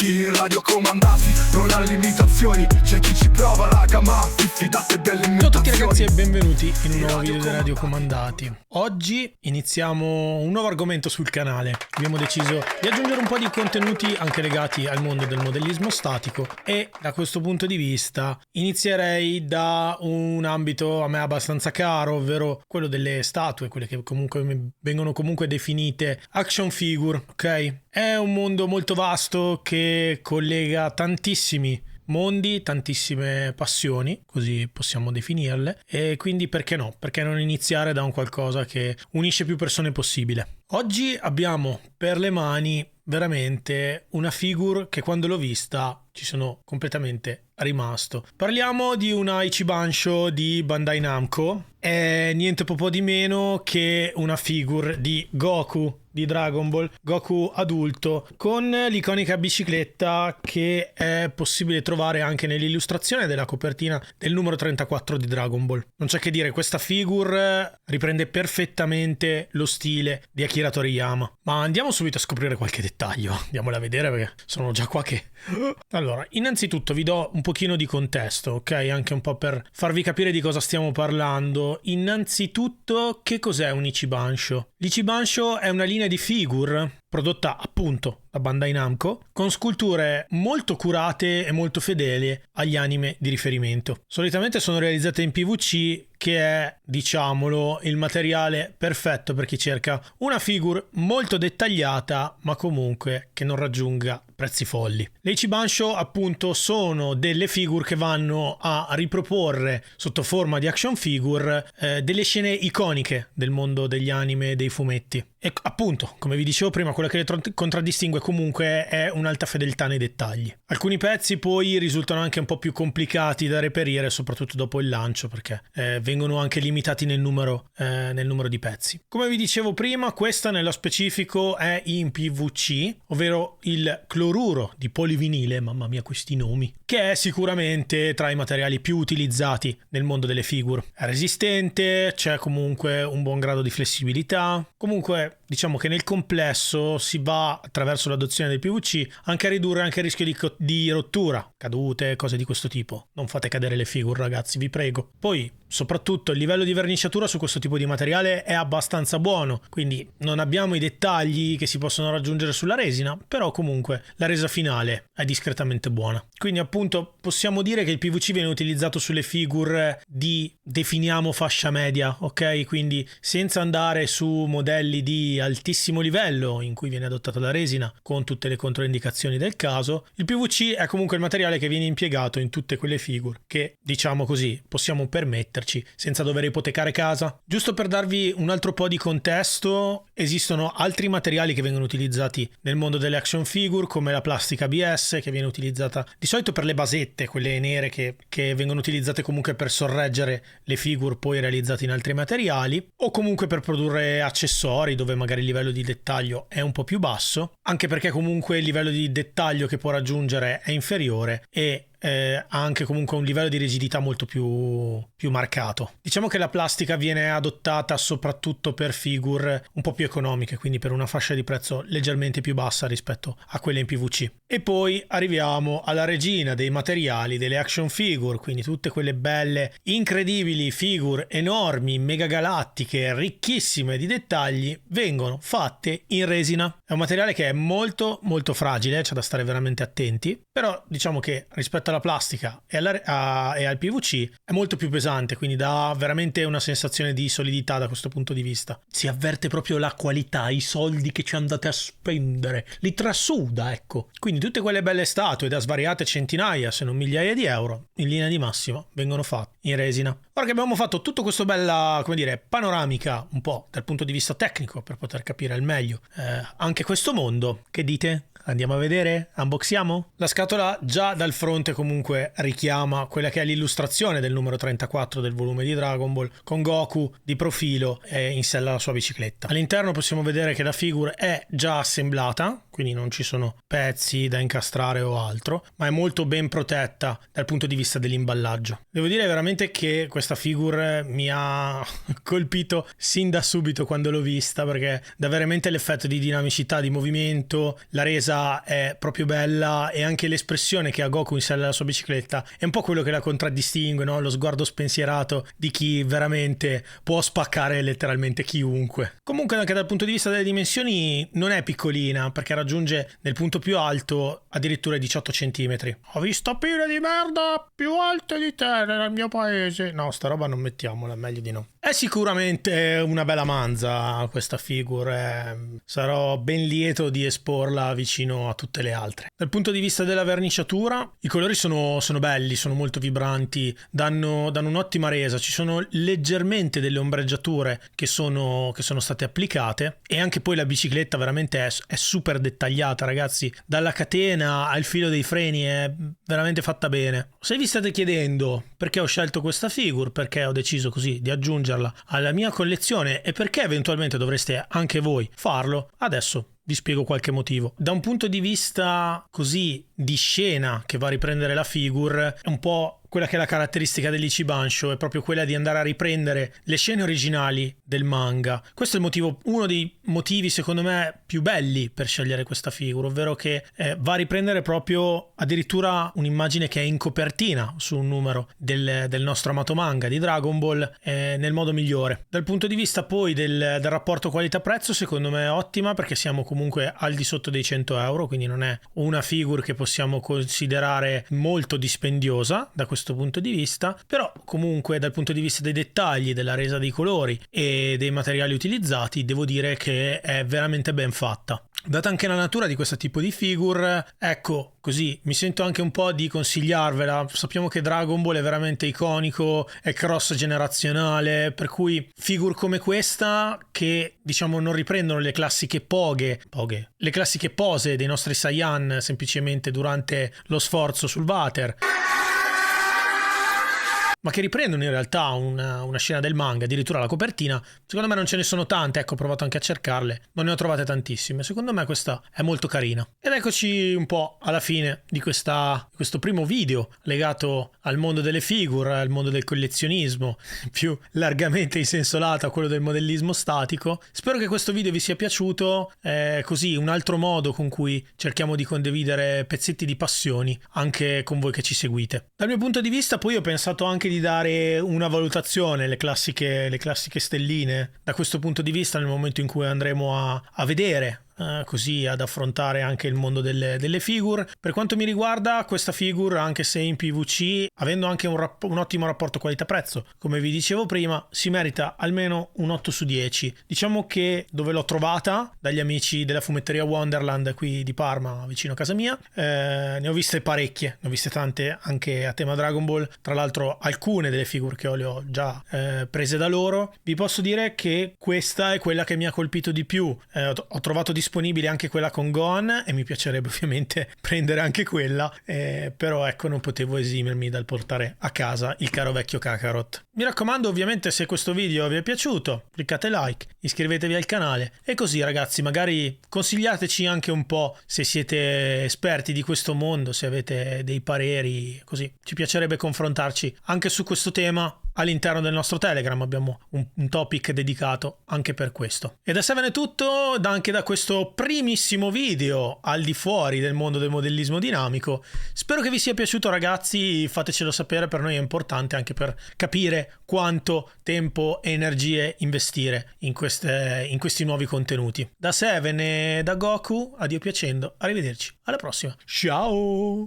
I radiocomandati non ha limitazioni, c'è chi ci prova raga, ma fidate delle imitazioni. Ciao a tutti ragazzi e benvenuti in un nuovo video dei Radiocomandati. Oggi iniziamo un nuovo argomento sul canale. Abbiamo deciso di aggiungere un po' di contenuti anche legati al mondo del modellismo statico e da questo punto di vista inizierei da un ambito a me abbastanza caro, ovvero quello delle statue, quelle che comunque vengono comunque definite action figure, ok? È un mondo molto vasto che collega tantissimi mondi, tantissime passioni, così possiamo definirle, e quindi perché no? Perché non iniziare da un qualcosa che unisce più persone possibile? Oggi abbiamo per le mani veramente una figure che quando l'ho vista ci sono completamente rimasto. Parliamo di una Ichibansho di Bandai Namco, è niente po' di meno che una figure di Goku di Dragon Ball, Goku adulto, con l'iconica bicicletta che è possibile trovare anche nell'illustrazione della copertina del numero 34 di Dragon Ball. Non c'è che dire, questa figure riprende perfettamente lo stile di Akira Toriyama. Ma andiamo subito a scoprire qualche dettaglio, andiamola a vedere perché sono già qua che... Allora, innanzitutto vi do un pochino di contesto, ok? Anche un po' per farvi capire di cosa stiamo parlando. Innanzitutto, che cos'è un Ichibansho? L'Ichibansho è una linea di figure prodotta appunto da Bandai Namco con sculture molto curate e molto fedeli agli anime di riferimento. Solitamente sono realizzate in PVC, che è, diciamolo, il materiale perfetto per chi cerca una figure molto dettagliata ma comunque che non raggiunga prezzi folli. Le Ichibansho appunto sono delle figure che vanno a riproporre sotto forma di action figure delle scene iconiche del mondo degli anime e dei fumetti. E appunto, come vi dicevo prima, quella che le contraddistingue comunque è un'alta fedeltà nei dettagli. Alcuni pezzi poi risultano anche un po' più complicati da reperire, soprattutto dopo il lancio, perché vengono anche limitati nel numero di pezzi. Come vi dicevo prima, questa nello specifico è in PVC, ovvero il cloruro di polivinile, mamma mia questi nomi, che è sicuramente tra i materiali più utilizzati nel mondo delle figure. È resistente, c'è comunque un buon grado di flessibilità, comunque diciamo che nel complesso si va attraverso l'adozione del PVC anche a ridurre anche il rischio di rottura, cadute, cose di questo tipo. Non fate cadere le figure ragazzi, vi prego. Poi soprattutto il livello di verniciatura su questo tipo di materiale è abbastanza buono, quindi non abbiamo i dettagli che si possono raggiungere sulla resina, però comunque la resa finale è discretamente buona. Quindi appunto possiamo dire che il PVC viene utilizzato sulle figure di, definiamo, fascia media, ok? Quindi senza andare su modelli di altissimo livello in cui viene adottata la resina con tutte le controindicazioni del caso, il PVC è comunque il materiale che viene impiegato in tutte quelle figure che, diciamo così, possiamo permetterci senza dover ipotecare casa. Giusto per darvi un altro po' di contesto, esistono altri materiali che vengono utilizzati nel mondo delle action figure, come la plastica ABS, che viene utilizzata di solito per le basette, quelle nere che vengono utilizzate comunque per sorreggere le figure poi realizzate in altri materiali, o comunque per produrre accessori dove magari il livello di dettaglio è un po' più basso, anche perché comunque il livello di dettaglio che può raggiungere è inferiore e ha anche comunque un livello di rigidità molto più marcato. Diciamo che la plastica viene adottata soprattutto per figure un po' più economiche, quindi per una fascia di prezzo leggermente più bassa rispetto a quelle in PVC. E poi arriviamo alla regina dei materiali delle action figure, quindi tutte quelle belle, incredibili figure enormi, megagalattiche, ricchissime di dettagli, vengono fatte in resina. È un materiale che è molto molto fragile, c'è da stare veramente attenti, però diciamo che rispetto alla plastica e al PVC è molto più pesante, quindi dà veramente una sensazione di solidità da questo punto di vista. Si avverte proprio la qualità, i soldi che ci andate a spendere, li trasuda, ecco. Quindi tutte quelle belle statue da svariate centinaia, se non migliaia di euro, in linea di massima vengono fatte in resina. Ora che abbiamo fatto tutto questo bella, come dire, panoramica un po' dal punto di vista tecnico per poter capire al meglio anche questo mondo, che dite? Andiamo a vedere? Unboxiamo? La scatola già dal fronte comunque richiama quella che è l'illustrazione del numero 34 del volume di Dragon Ball, con Goku di profilo e in sella la sua bicicletta. All'interno possiamo vedere che la figure è già assemblata, quindi non ci sono pezzi da incastrare o altro, ma è molto ben protetta dal punto di vista dell'imballaggio. Devo dire veramente che questa figure mi ha colpito sin da subito quando l'ho vista, perché dà veramente l'effetto di dinamicità, di movimento, la resa è proprio bella e anche l'espressione che ha Goku in sella alla sua bicicletta è un po' quello che la contraddistingue, no? Lo sguardo spensierato di chi veramente può spaccare letteralmente chiunque. Comunque anche dal punto di vista delle dimensioni non è piccolina, perché raggiunge nel punto più alto addirittura i 18 cm. Ho visto pile di merda più alte di te nel mio paese. No, sta roba non mettiamola, meglio di no. È sicuramente una bella manza questa figure, sarò ben lieto di esporla vicino a tutte le altre. Dal punto di vista della verniciatura, i colori sono belli, sono molto vibranti, danno un'ottima resa, ci sono leggermente delle ombreggiature che sono state applicate, e anche poi la bicicletta veramente è super dettagliata, ragazzi, dalla catena al filo dei freni è veramente fatta bene. Se vi state chiedendo perché ho scelto questa figure, perché ho deciso così di aggiungerla alla mia collezione e perché eventualmente dovreste anche voi farlo, adesso vi spiego qualche motivo. Da un punto di vista così di scena che va a riprendere la figure, è un po' quella che è la caratteristica dell'Ichiban Show, è proprio quella di andare a riprendere le scene originali del manga. Questo è il motivo, uno dei motivi secondo me più belli per scegliere questa figura, ovvero che va a riprendere proprio addirittura un'immagine che è in copertina su un numero del nostro amato manga di Dragon Ball nel modo migliore. Dal punto di vista poi del rapporto qualità-prezzo, secondo me è ottima, perché siamo comunque al di sotto dei 100 euro, quindi non è una figure che possiamo considerare molto dispendiosa da questo punto di vista, però comunque dal punto di vista dei dettagli, della resa dei colori e dei materiali utilizzati, devo dire che è veramente ben fatta. Data anche la natura di questo tipo di figure, ecco, così mi sento anche un po' di consigliarvela. Sappiamo che Dragon Ball è veramente iconico, è cross generazionale, per cui figure come questa, che diciamo non riprendono le classiche le classiche pose dei nostri Saiyan semplicemente durante lo sforzo sul water, ma che riprendono in realtà una scena del manga, addirittura la copertina. Secondo me non ce ne sono tante, ecco, ho provato anche a cercarle, non ne ho trovate tantissime. Secondo me questa è molto carina. Ed eccoci un po' alla fine di questo primo video legato al mondo delle figure, al mondo del collezionismo, più largamente in senso lato a quello del modellismo statico. Spero che questo video vi sia piaciuto, così un altro modo con cui cerchiamo di condividere pezzetti di passioni anche con voi che ci seguite. Dal mio punto di vista poi ho pensato anche di dare una valutazione, le classiche stelline da questo punto di vista nel momento in cui andremo a vedere, così ad affrontare anche il mondo delle figure. Per quanto mi riguarda, questa figure, anche se in PVC, avendo anche un ottimo rapporto qualità-prezzo, come vi dicevo prima, si merita almeno un 8 su 10. Diciamo che dove l'ho trovata, dagli amici della fumetteria Wonderland qui di Parma, vicino a casa mia, ne ho viste parecchie, ne ho viste tante anche a tema Dragon Ball. Tra l'altro alcune delle figure che le ho già prese da loro. Vi posso dire che questa è quella che mi ha colpito di più. Ho trovato disponibile anche quella con Gohan e mi piacerebbe ovviamente prendere anche quella, però ecco, non potevo esimermi dal portare a casa il caro vecchio Kakarot. Mi raccomando, ovviamente, se questo video vi è piaciuto, cliccate like, iscrivetevi al canale e così, ragazzi, magari consigliateci anche un po' se siete esperti di questo mondo, se avete dei pareri, così ci piacerebbe confrontarci anche su questo tema. All'interno del nostro Telegram abbiamo un topic dedicato anche per questo. E da Seven è tutto, anche da questo primissimo video al di fuori del mondo del modellismo dinamico. Spero che vi sia piaciuto, ragazzi, fatecelo sapere, per noi è importante anche per capire quanto tempo e energie investire in questi nuovi contenuti. Da Seven e da Goku, addio piacendo, arrivederci, alla prossima, ciao!